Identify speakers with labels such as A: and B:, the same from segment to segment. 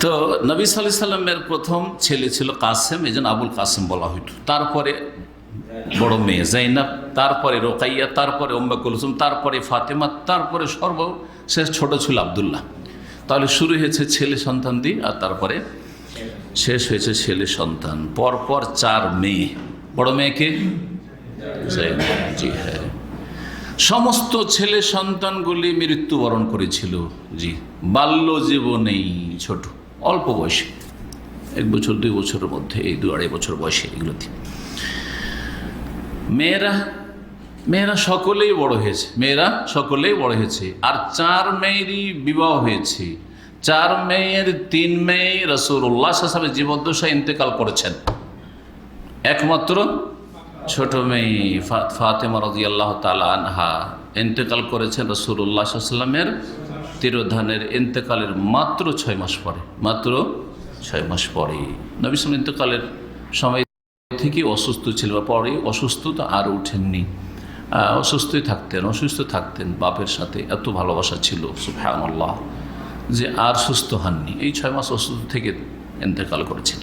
A: তো নবী সাল্লাল্লাহু আলাইহি সাল্লামের প্রথম ছেলে ছিল কাসেম, এই জন্য আবুল কাসেম বলা হইত। তারপরে বড় মেয়ে জাইনাব, তারপরে রোকাইয়া, তারপরে উম্মে কুলসুম, তারপরে ফাতেমা, তারপরে সর্বশেষ ছোট ছিল আব্দুল্লাহ। তাহলে শুরু হয়েছে ছেলে সন্তান দিয়ে, আর তারপরে শেষ হয়েছে ছেলে সন্তান। পরপর 4 মেয়ে। বড় মেয়েকে জাইনাব, জি হ্যাঁ। সমস্ত ছেলে সন্তানগুলি মৃত্যুবরণ করেছিল, জি, বাল্য জীবনেই, ছোট অল্প বয়সে, 1 বছর 2 বছরের মধ্যে, এই 2-2.5 বছর বয়সে এগুলোতে। মেয়েরা সকলেই বড় হয়েছে, আর 4 মেয়েরই বিবাহ হয়েছে। 4 মেয়ের 3 মেয়ে রাসূলুল্লাহ সাল্লাল্লাহু আলাইহি ওয়াসাল্লামের জীবদ্দশায় ইন্তেকাল করেছেন। একমাত্র ছোট মেয়ে ফাতেমা রাদিয়াল্লাহু তাআলা আনহা ইন্তেকাল করেছেন রাসূলুল্লাহ সাল্লাল্লাহু আলাইহি ওয়াসাল্লামের তিরোধানের ইন্তেকালের মাত্র 6 মাস পরে। নবী সাল্লাল্লাহু আলাইহি ওয়াসাল্লাম ইন্তেকালের সময় থেকে অসুস্থ ছিল, পরে অসুস্থ তো আর উঠেননি, অসুস্থ থাকতেন। বাপের সাথে এত ভালোবাসা ছিল সুবহানাল্লাহ, যে আর সুস্থ হননি। এই 6 মাস অসুস্থ থেকে ইন্তেকাল করেছেন।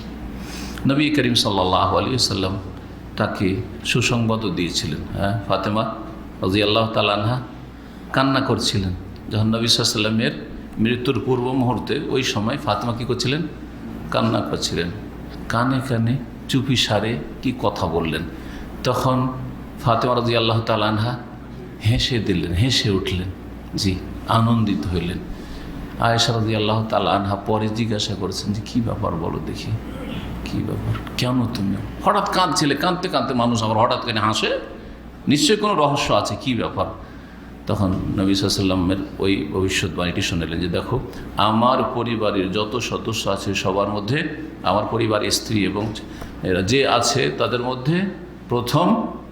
A: নবী করিম সাল্লাল্লাহু আলাইহি ওয়াসাল্লাম তাকে সুসংবাদও দিয়েছিলেন। ফাতেমা রাদিয়াল্লাহু তাআলা আনহা কান্না করছিলেন যখন নবী সাল্লাল্লাহু আলাইহি ওয়াসাল্লামের মৃত্যুর পূর্ব মুহূর্তে। ওই সময় ফাতেমা কী করছিলেন? কান্না করছিলেন। কানে কানে চুপি সারে কি কথা বললেন। তখন ফাতেমা রাদিয়াল্লাহু তাআলা আনহা হেসে উঠলেন, জি, আনন্দিত হইলেন। আয়েশা রাদিয়াল্লাহু তাআলা আনহা পরে জিজ্ঞাসা করেছেন যে কী ব্যাপার বলো দেখি, কী ব্যাপার, কেন তুমি হঠাৎ কাঁদছিলে? কাঁদতে কাঁদতে মানুষ আবার হঠাৎ করে হাসে, নিশ্চয়ই কোনো রহস্য আছে, কী ব্যাপার? তখন নবী সাল্লাল্লাহু আলাইহি ওয়াসাল্লামের ওই ভবিষ্যৎবাণীটি শুনলেন যে দেখো, আমার পরিবারের যত সদস্য আছে সবার মধ্যে, আমার পরিবারের স্ত্রী এবং এরা যে আছে তাদের মধ্যে প্রথম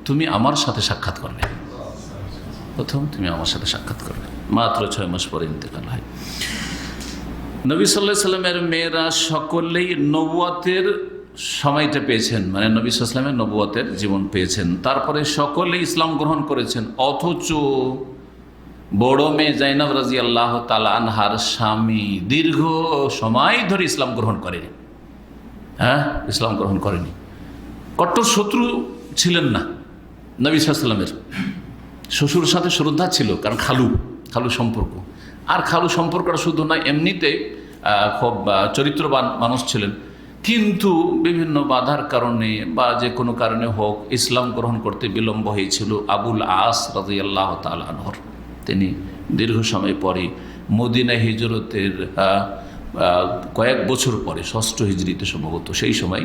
A: তুমি আমার সাথে সাক্ষাৎ করবে, মাত্র 6 মাস পরে ইন্তেকাল হয়। নবী সাল্লাল্লাহু আলাইহি ওয়াসাল্লামের মেয়েরা সকলেই নবুয়তের সময়টা পেয়েছেন, মানে নবী সাল্লাল্লাহু আলাইহি ওয়াসাল্লামের নবুয়তের জীবন পেয়েছেন। তারপরে সকলেই ইসলাম গ্রহণ করেছেন, অথচ বড় মেয়ে জাইনাব রাদিয়াল্লাহু তাআলা আনহার স্বামী দীর্ঘ সময় ধরে ইসলাম গ্রহণ করেনি। কট্টর শত্রু ছিলেন না নবী সাল্লাল্লাহু আলাইহি ওয়াসাল্লামের। শ্বশুর সাথে শ্রদ্ধা ছিল, কারণ খালু সম্পর্ক। আর খালু সম্পর্কটা শুধু নয়, এমনিতে খুব চরিত্রবান মানুষ ছিলেন, কিন্তু বিভিন্ন বাধার কারণে বা যে কোনো কারণে হোক ইসলাম গ্রহণ করতে বিলম্ব হয়েছিল আবুল আস রাদিয়াল্লাহু তাআলা আনহু। তিনি দীর্ঘ সময় পরে মদিনা হিজরতের কয়েক বছর পরে 6ষ্ঠ হিজরিতে সম্ভবত, সেই সময়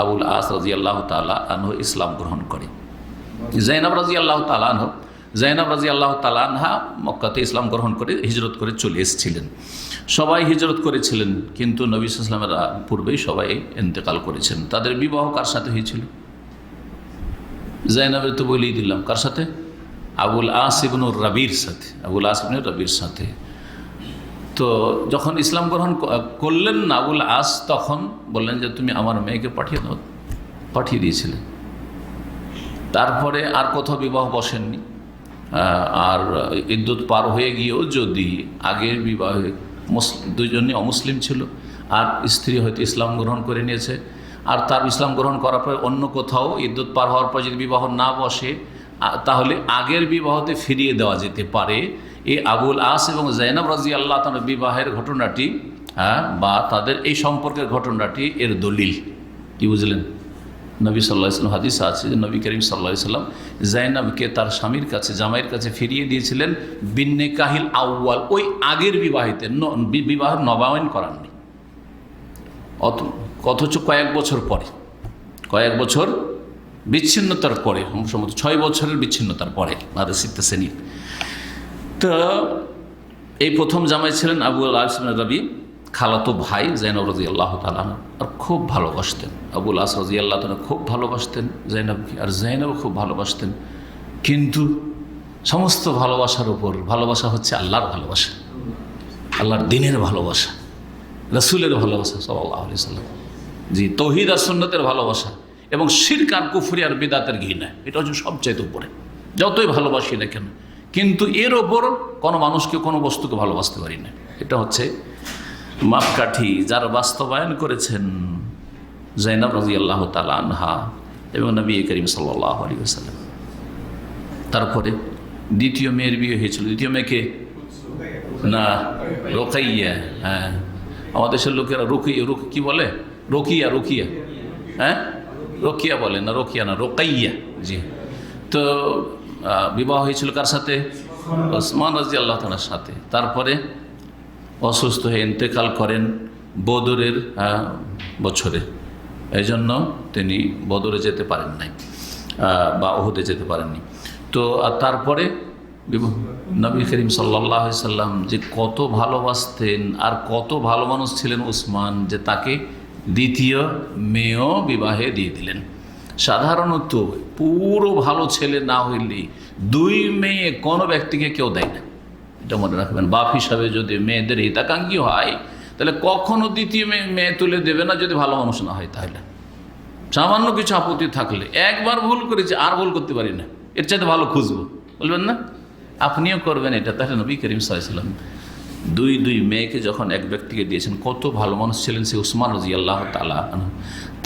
A: আবুল আস রাদিয়াল্লাহু তাআলা আনহু ইসলাম গ্রহণ করে। জাইনাব রাদিয়াল্লাহু তাআলা আনহা মক্কাতে ইসলাম গ্রহণ করে হিজরত করে চলে এসেছিলেন। সবাই হিজরত করেছিলেন, কিন্তু নবী সাল্লাল্লাহু আলাইহি ওয়াসাল্লামের পূর্বেই সবাই ইন্তেকাল করেছেন। তাদের বিবাহ কার সাথে হয়েছিল? জাইনাবের তো বলেই দিলাম, কার সাথে? আবুল আস ইবনে রাবির সাথে। তো যখন ইসলাম গ্রহণ করলেন না আবুল আস, তখন বললেন যে তুমি আমার মেয়েকে পাঠিয়ে দিয়েছিলেন। তারপরে আর কোথাও বিবাহ বসেননি। আর ইদ্যুৎ পার হয়ে গিয়েও যদি আগের বিবাহে দুজনই অমুসলিম ছিল, আর স্ত্রী হয়তো ইসলাম গ্রহণ করে নিয়েছে, আর তার ইসলাম গ্রহণ করার পর অন্য কোথাও ইদ্যুৎ পার হওয়ার পর যদি বিবাহ না বসে, তাহলে আগের বিবাহতে ফিরিয়ে দেওয়া যেতে পারে। এই আবুল আস এবং জাইনাব রাদিয়াল্লাহু তাআলা বিবাহের ঘটনাটি, বা তাদের এই সম্পর্কের ঘটনাটি এর দলিল। কি বুঝলেন? নবী সাল্লাল্লাহু আলাইহি ওয়াসাল্লাম হাদিস আছে যে নবী করিম সাল্লাল্লাহু আলাইহি ওয়াসাল্লাম জাইনাবকে তার স্বামীর কাছে, জামাইয়ের কাছে ফিরিয়ে দিয়েছিলেন বিন্নিকাহিল আউয়াল, ওই আগের বিবাহের নবায়ন করাননি। অথচ কয়েক বছর বিচ্ছিন্নতার পরে, সম্ভবত 6 বছরের বিচ্ছিন্নতার পরে, সিত্তাসেনি। তো এই প্রথম জামাই ছিলেন আবুল আস ইবনে রাবি, খালাতো ভাই জাইনাব রাদিয়াল্লাহু তাআলা আনহা। আর খুব ভালোবাসতেন আবুল আস রাদিয়াল্লাহু তাআলা, খুব ভালোবাসতেন জাইনাবকে, আর জাইনাব খুব ভালোবাসতেন। কিন্তু সমস্ত ভালোবাসার উপর ভালোবাসা হচ্ছে আল্লাহর ভালোবাসা, আল্লাহর দ্বীনের ভালোবাসা, রাসূলের ভালোবাসা সাল্লাল্লাহু আলাইহি ওয়াসাল্লাম, জি, তাওহীদ আর সুন্নতের ভালোবাসা, এবং শিরক আর কুফরি আর বিদআতের ঘৃণা। এটা হচ্ছে সবচাইতে উপরে, যতই ভালোবাসি না কেন। কিন্তু এর ওপর কোনো মানুষকে, কোনো বস্তুকে ভালোবাসতে পারি না। এটা হচ্ছে মাপকাঠি যার বাস্তবায়ন করেছেন জাইনাব রাদিয়াল্লাহু তাআলা আনহা এবং নবী করিম সাল্লাল্লাহু আলাইহি ওয়াসাল্লাম। তারপরে দ্বিতীয় মেয়ের বিয়ে হয়েছিল। দ্বিতীয় মেয়েকে না রোকাইয়া, হ্যাঁ আমাদের দেশের লোকেরা কি বলে, রোকিয়া, হ্যাঁ রোকিয়া বলে না, রোকিয়া না, রোকাইয়া। জি, তো বিবাহ হয়েছিল কার সাথে? ওসমান রাদিয়াল্লাহু তাআলার সাথে। তারপরে অসুস্থ হয়ে ইন্তেকাল করেন বদরের বছরে, এই জন্য তিনি বদরে যেতে পারেন নাই বা ওহুদে যেতে পারেননি। তো তারপরে নবী করিম সাল্লাল্লাহু আলাইহি সাল্লাম যে কত ভালোবাসতেন আর কত ভালো মানুষ ছিলেন ওসমান, যে তাকে দ্বিতীয় মেয়েও বিবাহে দিয়ে দিলেন। সাধারণত পুরো ভালো ছেলে না হইলে দুই মেয়ে কোনো ব্যক্তিকে কেউ দেয় না, এটা মনে রাখবেন। বাপ হিসাবে যদি মেয়েদের হিতাকাঙ্ক্ষী হয় তাহলে কখনো দ্বিতীয় মেয়ে তুলে দেবে না যদি ভালো মানুষ না হয়। তাহলে সামান্য কিছু আপত্তি থাকলে, একবার ভুল করেছি আর ভুল করতে পারি না, এর চাইতে ভালো খুঁজবো, বলবেন না? আপনিও করবেন এটা। তাহলে নবী করিম সাল্লাল্লাহু আলাইহি ওয়াসাল্লাম দুই মেয়েকে যখন এক ব্যক্তিকে দিয়েছেন, কত ভালো মানুষ ছিলেন সে উসমান রাদিয়াল্লাহু তাআলা আনহু।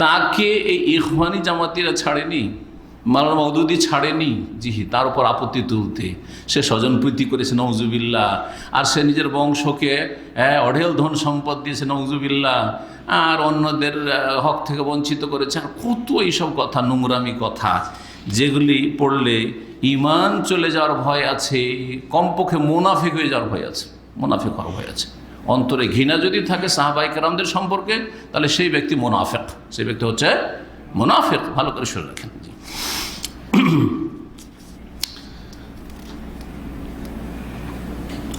A: তাকে এই ইখওয়ানি জামাতিরা ছাড়েনি, মাওলানা মওদুদি ছাড়েনি, জি তার উপর আপত্তি তুলতে। সে স্বজনপ্রীতি করেছে নওজুবিল্লাহ, আর সে নিজের বংশকে অঢেল ধন সম্পদ দিয়েছে নওজুবিল্লাহ, আর অন্যদের হক থেকে বঞ্চিত করেছে। আর কত এইসব কথা, নোংরামি কথা, যেগুলি পড়লে ঈমান চলে যাওয়ার ভয় আছে, কমপক্ষে মুনাফিক হয়ে যাওয়ার ভয় আছে, মুনাফিক হওয়ার ভয় আছে। অন্তরে ঘৃণা যদি থাকে সাহাবায়ে কেরামদের সম্পর্কে, তাহলে সেই ব্যক্তি মুনাফিক, সেই ব্যক্তি হচ্ছে মুনাফিক। ভালো করে শুনে রাখেন।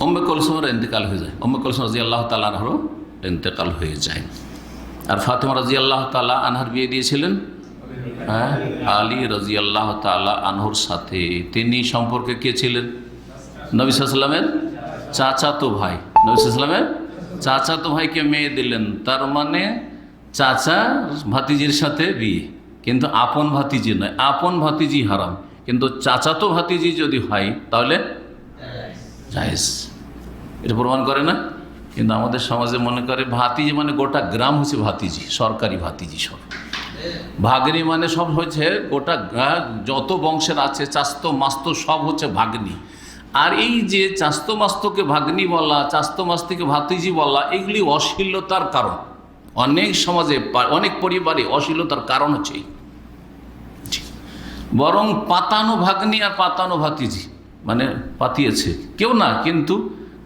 A: উম্মে কুলসুমের ইন্তেকাল হয়ে যায়, উম্মে কুলসুম রাদিয়াল্লাহু তাআলা আনহারও ইন্তেকাল হয়ে যায়। আর ফাতেমা রাদিয়াল্লাহু তাআলা আনহার বিয়ে দিয়েছিলেন আলী রাদিয়াল্লাহু তাআলা আনহুর সাথে। তিনি সম্পর্কে কে ছিলেন? নবী সাল্লাল্লাহু আলাইহি ওয়াসাল্লামের চাচাতো ভাই। নবী সাল্লাল্লাহু আলাইহি ওয়াসাল্লামের চাচাতো ভাইকে মেয়ে দিলেন, তার মানে চাচা ভাতিজির সাথে বিয়ে, কিন্তু আপন ভাতিজি নয়। আপন ভাতিজি হারাম, কিন্তু চাচাতো ভাতিজি যদি হয় তাহলে জায়েজ। এটা প্রমাণ করে না? কিন্তু আমাদের সমাজে মনে করে ভাতিজি মানে গোটা গ্রাম হচ্ছে ভাতিজি, সরকারি ভাতিজি সব। ভাগ্নি মানে সব হচ্ছে গোটা যত বংশের আছে চাস্তো মাস্তো সব হচ্ছে ভাগ্নি। আর এই যে চাস্তো মাস্তকে ভাগ্নি বলা, চাস্তো মাস্তিকে ভাতিজি বলা, এগুলি অশ্লীলতার কারণ। অনেক সমাজে, অনেক পরিবারে অশ্লীলতার কারণ হচ্ছে এই। বরং পাতানো ভাগ্নি আর পাতানো ভাতিজি, মানে পাতিয়েছে কেউ না, কিন্তু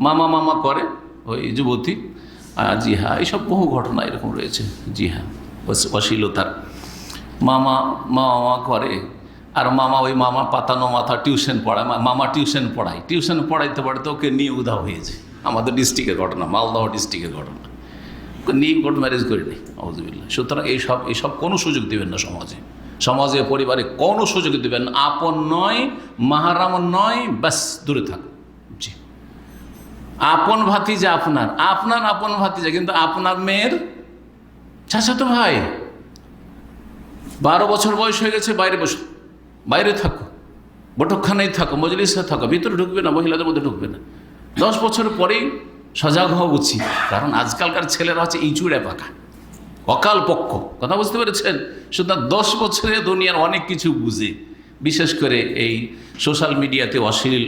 A: মামা করে ওই যুবতী। জি হ্যাঁ, এইসব বহু ঘটনা এরকম রয়েছে। জি হ্যাঁ, অশ্লীলতার। মামা করে, আর ওই মামা পাতানো মাথা টিউশন পড়ায়, মামা টিউশন পড়াইতে পড়াইতে ওকে নিয়ে উধাও হয়েছে। আমাদের ডিস্ট্রিক্টের ঘটনা, মালদহ ডিস্ট্রিক্টের ঘটনা। নিয়ে কোর্ট ম্যারেজ করিনি, আউযুবিল্লাহ। সুতরাং এইসব কোনো সুযোগ দেবেন না সমাজে পরিবারে কোনো সুযোগ দেবেন না। আপন নয়, মাহারাম নয়, ব্যাস দূরে থাক। জি, আপন ভাতিজা আপনার আপন ভাতিজা, কিন্তু আপনার মেয়ের চাচাতো ভাই। 12 বছর বয়স হয়ে গেছে, বাইরে থাকো, বৈঠকখানায় থাকো, মজলিসে থাকো, ভিতরে ঢুকবে না, মহিলাদের মধ্যে ঢুকবে না। 10 বছর পরেই সজাগ হওয়া উচিত, কারণ আজকালকার ছেলেরা হচ্ছে ইঁচুড়ে পাকা, অকাল পক্ষ। কথা বুঝতে পেরেছেন? সুতরাং 10 বছরে দুনিয়ার অনেক কিছু বুঝে, বিশেষ করে এই সোশ্যাল মিডিয়াতে অশ্লীল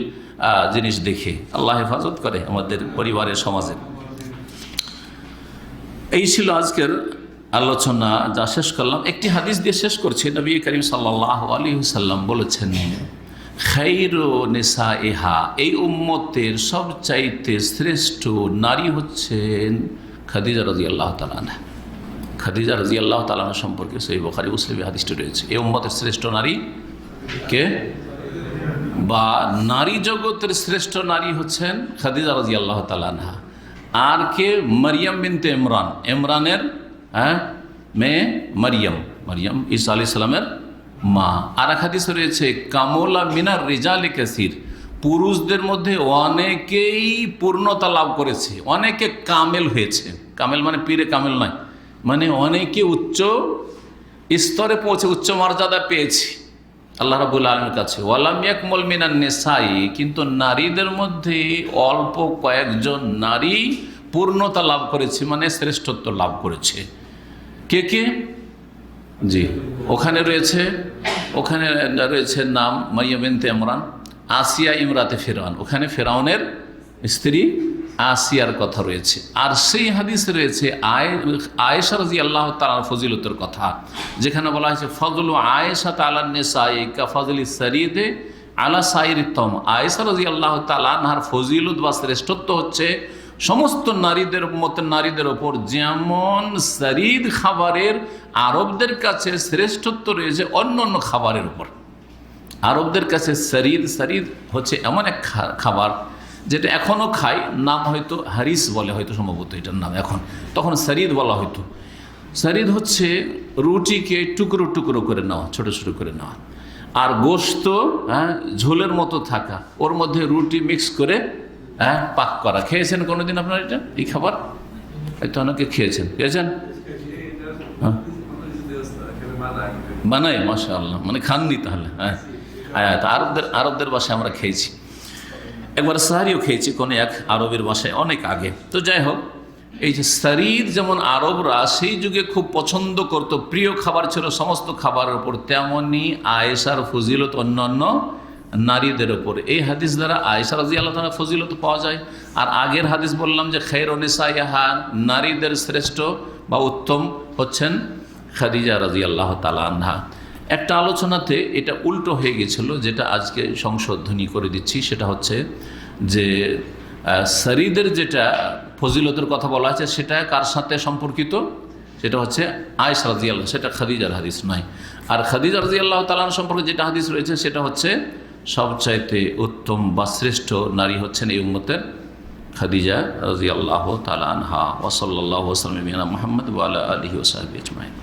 A: জিনিস দেখে। আল্লাহ হেফাজত করে আমাদের পরিবারের, সমাজের। এই ছিল আজকের আলোচনা, যা শেষ করলাম। একটি হাদিস দিয়ে শেষ করছি। নবী করিম সাল্লাল্লাহু আলাইহি ওয়াসাল্লাম বলেছেন, খায়রু নিসাইহা, এই উম্মতের সবচাইতে শ্রেষ্ঠ নারী হচ্ছেন খাদিজা রাদিয়াল্লাহু তাআলা আনহা। খাদিজা রাদিয়াল্লাহু তাআলা আনহা সম্পর্কে সহিহ বুখারী মুসলিমে হাদিসটি রয়েছে। এই উম্মতের শ্রেষ্ঠ নারী কে? বা নারী জগতের শ্রেষ্ঠ নারী হচ্ছেন খাদিজা রাদিয়াল্লাহু তাআলা আনহা। আর কে? মারিয়াম বিনতে ইমরানের মেয়ে মারিয়াম ঈসা আলাইহিস সালামের মা। আর এক হাদিসে রয়েছে, কামলা মিনার রিজালি কাসীর, পুরুষদের মধ্যে অনেকেই পূর্ণতা লাভ করেছে, অনেকে কামেল হয়েছে। কামেল মানে পীরে কামেল নয়, মানে অনেকে উচ্চ স্তরে পৌঁছে, উচ্চ মর্যাদা পেয়েছে আল্লাহ রাব্বুল আলামিনের কাছে। ওয়ালাম ইয়াকমুল মিনান নিসাই, কিন্তু নারীদের মধ্যে অল্প কয়েকজন নারী পূর্ণতা লাভ করেছে মানে শ্রেষ্ঠত্ব লাভ করেছে। কে কে? জি, ওখানে রয়েছে নাম মাইয়া বিনতে ইমরান, আসিয়া ইমরাতে ফেরাউন, ওখানে ফেরাউনের স্ত্রী আসিয়ার কথা রয়েছে। আর সেই হাদিস রয়েছে আয়েশা রাদিয়াল্লাহু তাআলার ফজিলতের কথা, যেখানে বলা হয়েছে ফজলু আয়েশা আলান নিসাই কা ফজলি সারিদে আলা সাইরিত তম। আয়েশা রাদিয়াল্লাহু তাআলা আনহার ফজিলত বা শ্রেষ্ঠত্ব হচ্ছে সমস্ত নারীদের ওপর যেমন সারিদ খাবারের আরবদের কাছে শ্রেষ্ঠত্ব রয়েছে অন্য অন্য খাবারের উপর। আরবদের কাছে সারিদ হচ্ছে এমন এক খাবার যেটা এখনও খায়, নাম হয়তো হারিস বলে, হয়তো সম্ভবত এটার নাম এখন, তখন সারিদ বলা হয়তো। সারিদ হচ্ছে রুটিকে টুকরো টুকরো করে নেওয়া, ছোট ছোট করে নেওয়া, আর গোশত ঝোলের মতো থাকা, ওর মধ্যে রুটি মিক্স করে পাক করা। খেয়েছেন কোনোদিন আপনার এটা, এই খাবার? হয়তো অনেকে খেয়েছেন বানাই, মাশাআল্লাহ, মানে খাননি তাহলে। আরবদের বাসায় আমরা খেয়েছি, একবার সাহারিও খেয়েছি কোনো এক আরবের বাসায় অনেক আগে। তো যাই হোক, এই যে সারিদ যেমন আরবরা সেই যুগে খুব পছন্দ করত, প্রিয় খাবার ছিল সমস্ত খাবারের উপর, তেমনি আয়েশার ফজিলত অন্যান্য নারীদের ওপর। এই হাদিস দ্বারা আয়েশা রাদিয়াল্লাহু তাআলা ফজিলত পাওয়া যায়। আর আগের হাদিস বললাম যে খায়রুন নিসাইহা, নারীদের শ্রেষ্ঠ বা উত্তম হচ্ছেন খাদিজা রাদিয়াল্লাহু তাআলা আনহা। একটা আলোচনাতে এটা উল্টো হয়ে গেছিল, যেটা আজকে সংশোধনী করে দিচ্ছি। সেটা হচ্ছে যে সারিদের যেটা ফজিলতের কথা বলা আছে সেটা কার সাথে সম্পর্কিত? সেটা হচ্ছে আয়েশা রাদিয়াল্লাহু, সেটা খাদিজার হাদিস নয়। আর খাদিজা রাদিয়াল্লাহু তাআলা সম্পর্কে যেটা হাদিস রয়েছে সেটা হচ্ছে সবচাইতে উত্তম বা শ্রেষ্ঠ নারী হচ্ছেন এই উম্মতের খাদিজা রাদিয়াল্লাহু তাআলা আনহা। ওয়া সাল্লাল্লাহু ওয়া সাল্লাম আলা মুহাম্মদ ওয়া আলা আলিহি ওয়া সাহবিহি আজমাইন।